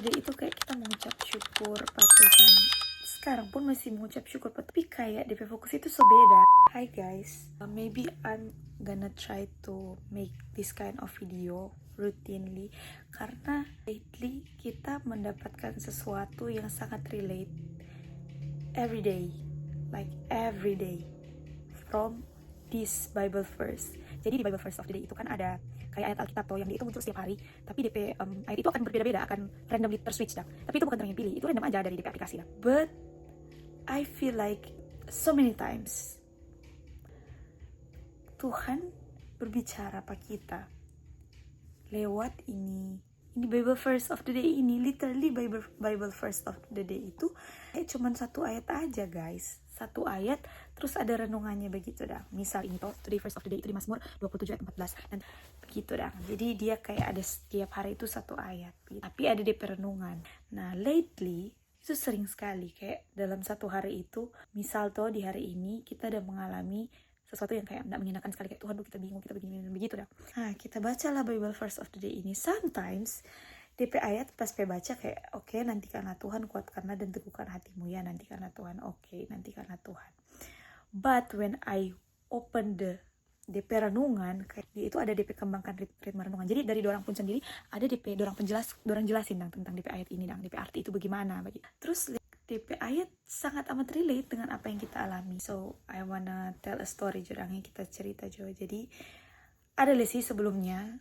everyday itu kayak kita mengucap syukur pada Tuhan. Sekarang pun masih mengucap syukur, tapi kayak DP fokus itu so beda. Hi guys, maybe I'm gonna try to make this kind of video routinely karena lately kita mendapatkan sesuatu yang sangat relate everyday, like everyday from this Bible verse. Jadi di Bible verse of the day itu kan ada kayak ayat Alkitab tuh yang itu muncul setiap hari, tapi DP ayat itu akan berbeda-beda, akan randomly terswitch dah. Tapi itu bukan orang yang pilih, itu random aja dari DP aplikasi dah. But I feel like so many times Tuhan berbicara pada kita lewat ini Bible verse of the day ini, literally Bible verse of the day itu kayak cuman satu ayat aja guys, satu ayat terus ada renungannya begitu dah. Misal ini tuh today verse of the day itu di Mazmur 27 ayat 14 dan begitu dah. Jadi dia kayak ada setiap hari itu satu ayat gitu. Tapi ada DP renungan. Nah lately itu sering sekali kayak dalam satu hari itu, misal tuh di hari ini kita udah mengalami sesuatu yang kayak tidak menyenangkan sekali, kayak Tuhan tuh kita bingung, kita begini dan begitu dah. Nah kita bacalah Bible verse of the day ini. Sometimes DP ayat pas baca kayak oke, nantikanlah Tuhan, kuatkanlah dan teguhkan hatimu, ya nantikanlah Tuhan, oke, nantikanlah Tuhan. But when I open the DP renungan, kayak dia itu ada DP kembangkan ritme renungan. Jadi dari dorang pun sendiri ada DP dorang jelasin tentang DP ayat ini, DP arti itu bagaimana begitu. Terus DP ayat sangat amat relate dengan apa yang kita alami. So I wanna tell a story jurangnya, kita cerita juga. Jadi ada sih sebelumnya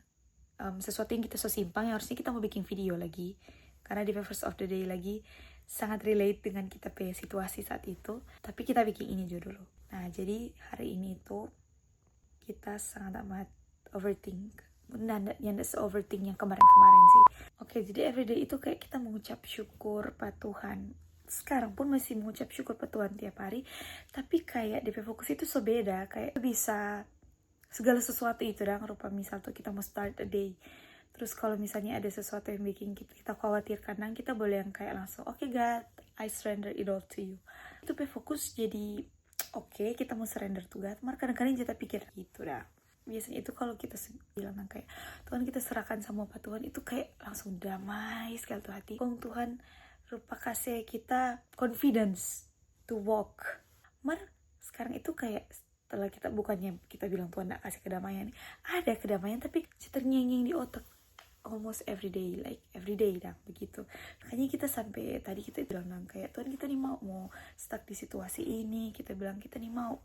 sesuatu yang kita so simpang yang harusnya kita mau bikin video lagi, karena DP first of the day lagi sangat relate dengan kita punya situasi saat itu. Tapi kita bikin ini dulu. Nah jadi hari ini itu kita sangat amat overthink. Yang overthink yang kemarin-kemarin sih. Oke, jadi everyday itu kayak kita mengucap syukur pada Tuhan. Sekarang pun masih mengucap syukur pada Tuhan tiap hari. Tapi kayak DP fokus itu so beda. Kayak bisa segala sesuatu itu dah. Rupa misal tuh kita mau start a day. Terus kalau misalnya ada sesuatu yang bikin kita khawatirkan, kita boleh yang kayak langsung, okay God, I surrender it all to you. Itu DP fokus jadi oke, kita mau surrender to God. Mar kadang-kadang kita pikir gitu dah. Biasanya itu kalau kita bilang kayak Tuhan kita serahkan sama Pak Tuhan, itu kayak langsung damai sekali tuh hati. Tuhan rupa kasih kita confidence to walk. Mar sekarang itu kayak setelah kita, bukannya kita bilang Tuhan gak kasih kedamaian, ada kedamaian tapi ternyeng-nyeng di otak almost everyday, like everyday dah begitu. Makanya kita sampai tadi kita bilang kayak Tuhan kita nih mau stuck di situasi ini, kita bilang kita nih mau,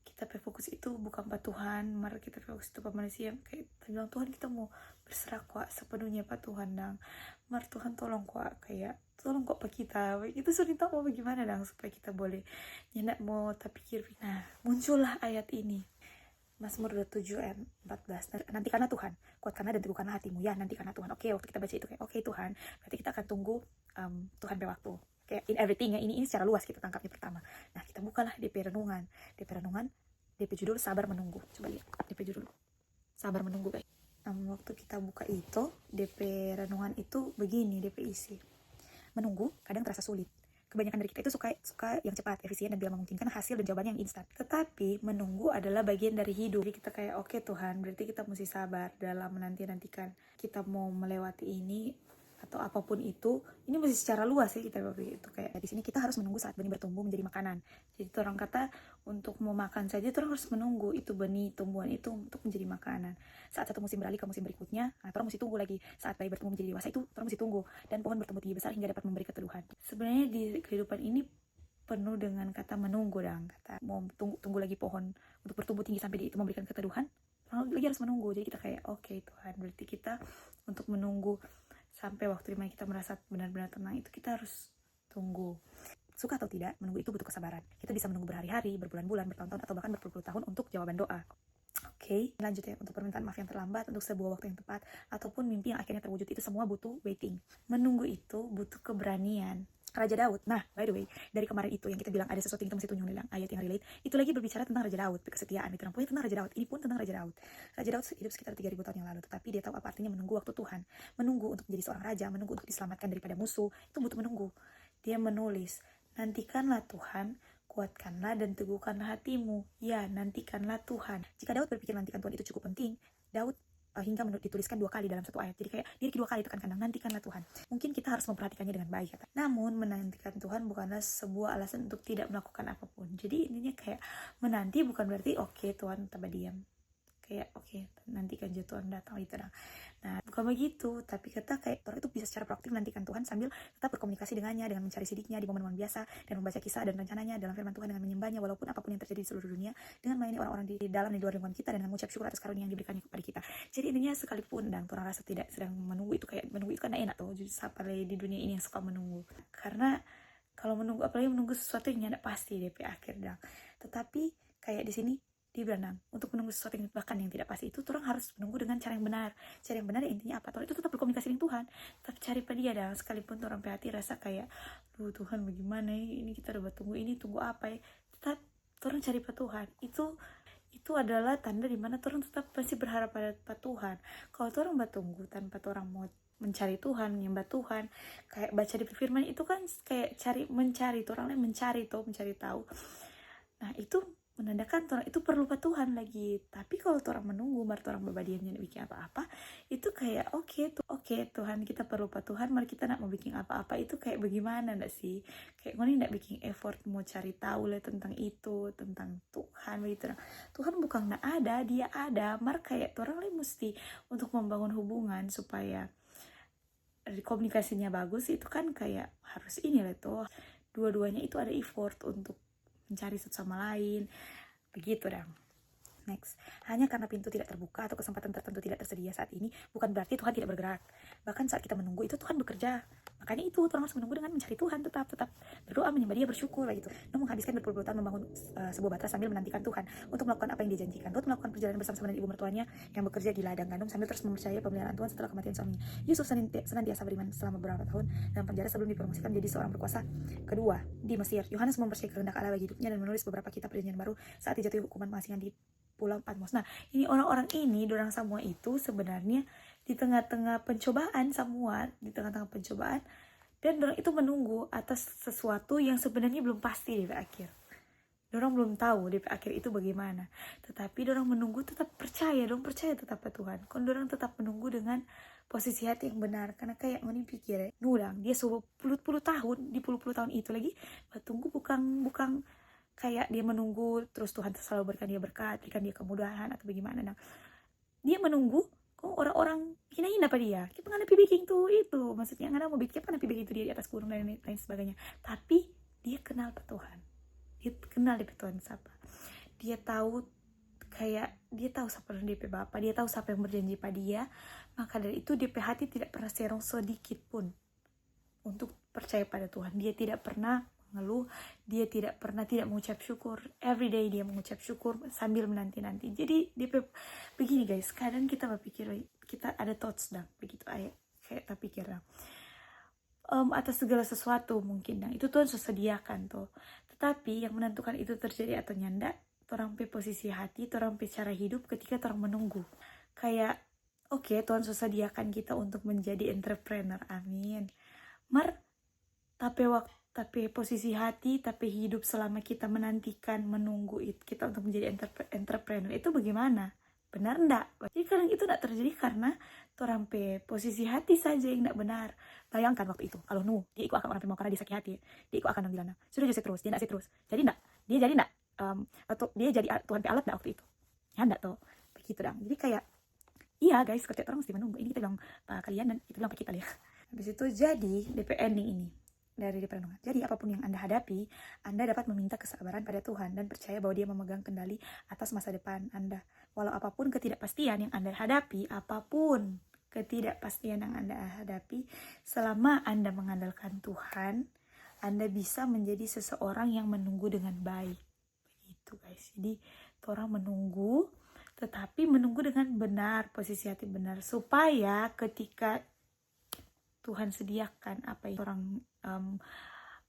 kita fokus itu bukan pada Tuhan, mari kita fokus itu pada manusia. Kayak kita bilang Tuhan kita mau berserah kuat sepenuhnya pada Tuhan dang. Mar Tuhan tolong kuat, kayak tolong kok pada kita. Itu sudah tahu mau bagaimana dang supaya kita boleh nyendak mau tapi pikir. Nah muncullah ayat ini. Mazmur 27 ayat 14. Nantikanlah Tuhan, kuatkanlah dan teguhkanlah hatimu, ya nantikanlah Tuhan. Oke, waktu kita baca itu kayak oke Tuhan, berarti kita akan tunggu Tuhan pada waktu. Kayak in everything ya, ini secara luas kita tangkapnya pertama. Nah kita bukalah DP renungan, DP judul sabar menunggu. Coba lihat DP judul sabar menunggu guys. Waktu kita buka itu DP renungan itu begini DP isi. Menunggu kadang terasa sulit. Kebanyakan dari kita itu suka yang cepat, efisien, dan bila memungkinkan hasil dan jawabannya yang instan. Tetapi menunggu adalah bagian dari hidup. Jadi kita kayak oke Tuhan, berarti kita mesti sabar dalam menantikan kita mau melewati ini atau apapun itu. Ini masih secara luas sih kita waktu itu kayak di sini kita harus menunggu saat benih bertumbuh menjadi makanan. Jadi orang kata untuk mau makan saja orang harus menunggu itu benih tumbuhan itu untuk menjadi makanan. Saat satu musim beralih ke musim berikutnya, orang mesti tunggu lagi. Saat bayi bertumbuh menjadi dewasa itu orang mesti tunggu, dan pohon bertumbuh tinggi besar hingga dapat memberi keteduhan. Sebenarnya di kehidupan ini penuh dengan kata menunggu dong, kata mau tunggu lagi pohon untuk bertumbuh tinggi sampai itu memberikan keteduhan, lagi harus menunggu. Jadi kita kayak oke Tuhan, berarti kita untuk menunggu sampai waktu dimana kita merasa benar-benar tenang itu kita harus tunggu. Suka atau tidak, menunggu itu butuh kesabaran. Kita bisa menunggu berhari-hari, berbulan-bulan, bertahun-tahun, atau bahkan berpuluh-puluh tahun untuk jawaban doa. Oke, lanjut ya, untuk permintaan maaf yang terlambat, untuk sebuah waktu yang tepat, ataupun mimpi yang akhirnya terwujud, itu semua butuh waiting. Menunggu itu butuh keberanian. Raja Daud, nah by the way, dari kemarin itu yang kita bilang ada sesuatu yang kita mesti tunjuk ayat yang relate, itu lagi berbicara tentang Raja Daud, kesetiaan, itu pokoknya tentang Raja Daud, ini pun tentang Raja Daud. Raja Daud hidup sekitar 3000 tahun yang lalu, tetapi dia tahu apa artinya menunggu waktu Tuhan. Menunggu untuk menjadi seorang raja, menunggu untuk diselamatkan daripada musuh, itu butuh menunggu. Dia menulis, nantikanlah Tuhan, kuatkanlah dan teguhkanlah hatimu, ya nantikanlah Tuhan. Jika Daud berpikir nantikan Tuhan itu cukup penting, Daud hingga dituliskan 2 kali dalam satu ayat. Jadi kayak diri 2 kali tekan-kandang, nantikanlah Tuhan. Mungkin kita harus memperhatikannya dengan baik, kata. Namun menantikan Tuhan bukanlah sebuah alasan untuk tidak melakukan apapun. Jadi intinya kayak menanti bukan berarti oke, Tuhan tambah diam, kayak oke, nantikan aja Tuhan datang gitu. Nah bukan begitu, tapi kita kayak orang itu bisa secara proaktif menantikan Tuhan sambil tetap berkomunikasi dengannya, dengan mencari sidiknya di momen-momen biasa, dan membaca kisah dan rencananya dalam firman Tuhan, dengan menyembahnya walaupun apapun yang terjadi di seluruh dunia, dengan melayani orang-orang di dalam dan di luar lingkungan kita, dan mengucap syukur atas karunia yang diberikannya kepada kita. Jadi intinya sekalipun dan orang rasa tidak sedang menunggu, itu kayak menunggu itu kan enak tuh, siapa lagi di dunia ini yang suka menunggu. Karena kalau menunggu, apalagi menunggu sesuatu yang tidak pasti DP akhir dang. Tetapi kayak di sini dia bilang, untuk menunggu sesuatu yang bahkan yang tidak pasti itu, orang harus menunggu dengan cara yang benar. Cara yang benar intinya apa? Orang itu tetap berkomunikasi dengan Tuhan, tapi cari pada dia dah. Sekalipun orang hati rasa kayak, duh Tuhan bagaimana ya, ini kita udah tunggu ini, tunggu apa ya, tetap orang cari pada Tuhan. Itu adalah tanda dimana orang tetap pasti berharap pada Tuhan. Kalau orang bertunggu tanpa orang mau mencari Tuhan, menyembah Tuhan, kayak baca di firman itu kan kayak mencari orang lain, mencari tahu. Nah itu menandakan orang itu perlu pada Tuhan lagi. Tapi kalau orang menunggu, orang babadiannya bikin apa-apa, itu kayak oke Tuhan, kita perlu pada Tuhan, mari kita nak mau bikin apa-apa, itu kayak bagaimana ndak sih? Kayak gue ndak bikin effort mau cari tahu lah tentang itu, tentang Tuhan begitu. Tuhan bukan ndak ada, dia ada. Mar kayak orang lain mesti untuk membangun hubungan supaya komunikasinya bagus, itu kan kayak harus ini lah tuh, dua-duanya itu ada effort untuk mencari satu sama lain begitu dong. Next, hanya karena pintu tidak terbuka atau kesempatan tertentu tidak tersedia saat ini, bukan berarti Tuhan tidak bergerak. Bahkan saat kita menunggu itu Tuhan bekerja. Makanya itu orang harus menunggu dengan mencari Tuhan, tetap berdoa, menyembah dia, bersyukur gitu. Nuh menghabiskan berpuluh-puluh tahun membangun sebuah batra sambil menantikan Tuhan untuk melakukan apa yang dia janjikan. Ruth melakukan perjalanan bersama-sama dengan ibu mertuanya yang bekerja di ladang gandum sambil terus mempercayai pemeliharaan Tuhan setelah kematian suaminya. Yusuf senantiasa beriman selama beberapa tahun dalam penjara sebelum dipromosikan menjadi seorang berkuasa kedua di Mesir. Yohanes mempercayai kehendak Allah bagi hidupnya dan menulis beberapa kitab perjanjian baru saat dijatuhi hukuman pengasingan di Pulau Patmos. Nah, ini orang-orang ini, dorang semua itu sebenarnya di tengah-tengah pencobaan dan dorang itu menunggu atas sesuatu yang sebenarnya belum pasti di akhir. Dorang belum tahu di akhir itu bagaimana. Tetapi dorang menunggu tetap percaya tetap pada Tuhan. Kon dorang tetap menunggu dengan posisi hati yang benar, karena kayak ngoni pikir nudang dia 10 tahun, di puluh tahun itu lagi bertunggu bukan kayak dia menunggu terus Tuhan selalu berikan dia berkat, berikan dia kemudahan atau bagaimana. Nah, dia menunggu kok orang-orang hina-hina pada dia. Kita nggak bikin tuh itu, maksudnya nggak mau bikin apa bikin itu dia di atas gunung dan lain sebagainya. Tapi dia kenal pada Tuhan, dia kenal di Tuhan siapa. Dia tahu siapa yang DP Bapa, dia tahu siapa yang berjanji pada dia. Maka dari itu DP hati tidak pernah serong sedikit pun untuk percaya pada Tuhan. Dia tidak pernah mengeluh, dia tidak pernah tidak mengucap syukur. Everyday dia mengucap syukur sambil menanti-nanti. Jadi dia begini guys, kadang kita berpikir, kita ada thoughts dah begitu kayak kita pikir dah atas segala sesuatu mungkin dah itu Tuhan sudah sediakan tuh. Tetapi yang menentukan itu terjadi atau nyanda, orang pe posisi hati, orang pe cara hidup ketika orang menunggu. Kayak oke, Tuhan sudah sediakan kita untuk menjadi entrepreneur, amin. Mar tapi posisi hati, tapi hidup selama kita menantikan, menunggu kita untuk menjadi entrepreneur itu bagaimana? Benar enggak? Jadi kadang itu enggak terjadi karena orang pe posisi hati saja yang enggak benar. Bayangkan waktu itu, kalau dia ikut akan orang mau karena dia sakit hati, dia ikut akan bilang, sudah jadi terus, dia enggak terus. Jadi enggak, dia jadi enggak, atau dia jadi Tuhan pe alat enggak waktu itu? Ya enggak tuh, begitu dong. Jadi kayak, iya guys, kerja orang mesti menunggu. Ini kita bilang kalian dan kita bilang ke kita ya. Habis itu jadi DP ending ini dari perenungan. Jadi apapun yang Anda hadapi, Anda dapat meminta kesabaran pada Tuhan dan percaya bahwa Dia memegang kendali atas masa depan Anda. Walau apapun ketidakpastian yang Anda hadapi, selama Anda mengandalkan Tuhan, Anda bisa menjadi seseorang yang menunggu dengan baik. Begitu guys. Jadi orang menunggu, tetapi menunggu dengan benar, posisi hati benar, supaya ketika Tuhan sediakan apa yang orang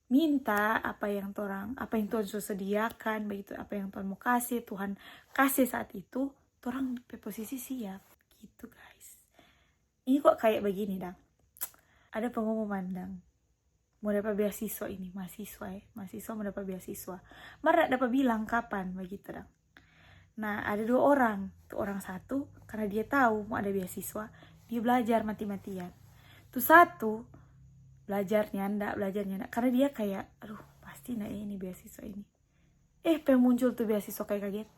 minta, apa yang Tuhan sudah sediakan, begitu, apa yang Tuhan mau kasih, Tuhan kasih saat itu, orang di posisi siap, gitu guys. Ini kok kayak begini dang, ada pengumuman dang, mau dapat beasiswa ini, mahasiswa mau dapat beasiswa, malah dapat bilang kapan, begitu dang. Nah ada 2 orang, tuh orang satu karena dia tahu mau ada beasiswa, dia belajar mati-matian. Tuh satu belajarnya ndak karena dia kayak aduh pasti ndak ini beasiswa ini. Muncul tuh beasiswa kayak kaget,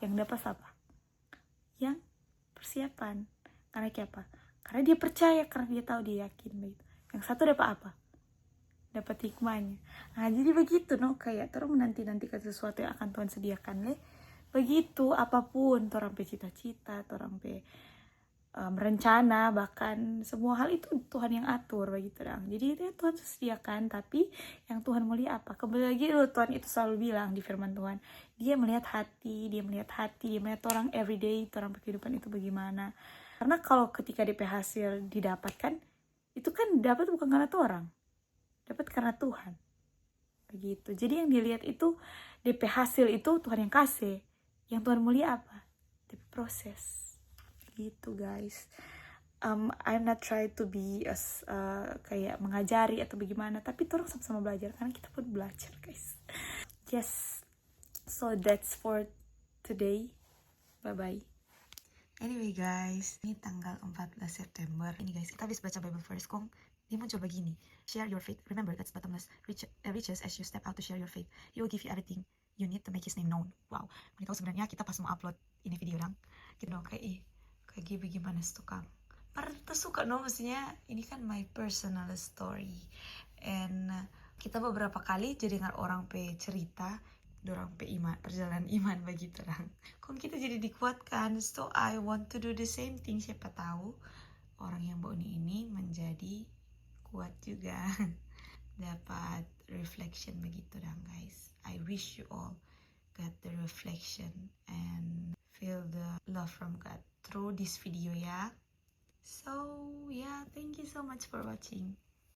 yang dapat apa? Yang persiapan. Karena kayak apa? Karena dia percaya, karena dia tahu, dia yakin begitu. Yang satu dapat apa? Dapat hikmahnya. Nah jadi begitu kayak orang menanti-nantikan sesuatu yang akan Tuhan sediakan begitu apapun orang pe cita-cita, orang pe merencana, bahkan semua hal itu Tuhan yang atur begitu dong. Jadi itu Tuhan sediakan, tapi yang Tuhan mau lihat apa? Kembali lagi Tuhan itu selalu bilang di firman Tuhan, dia melihat hati, dia melihat orang everyday, orang kehidupan itu bagaimana. Karena kalau ketika DP hasil didapatkan, itu kan dapat bukan karena orang, dapat karena Tuhan. Begitu. Jadi yang dilihat itu DP hasil itu Tuhan yang kasih. Yang Tuhan mau lihat apa? DP proses. Gitu guys. I'm not try to be kayak mengajari atau bagaimana, tapi orang sama-sama belajar karena kita pun belajar guys. Yes, so that's for today. Bye bye. Anyway guys, ini tanggal 14 September. Ini guys, kita habis baca Bible verse kong. Dia mau coba gini, share your faith. Remember, God's bottomless riches as you step out to share your faith. He will give you everything you need to make His name known. Wow, ini tahu sebenarnya kita pas mau upload ini video orang, gitu dong kayak gimana sih tukang. Parah suka maksudnya ini kan my personal story. And kita beberapa kali jadi dengar orang pe cerita, orang pe iman, perjalanan iman begitu orang. Kok kita jadi dikuatkan, so I want to do the same thing. Siapa tahu orang yang bawa ini menjadi kuat juga. Dapat reflection begitu dong guys. I wish you all got the reflection and feel the love from God through this video ya. So yeah, thank you so much for watching.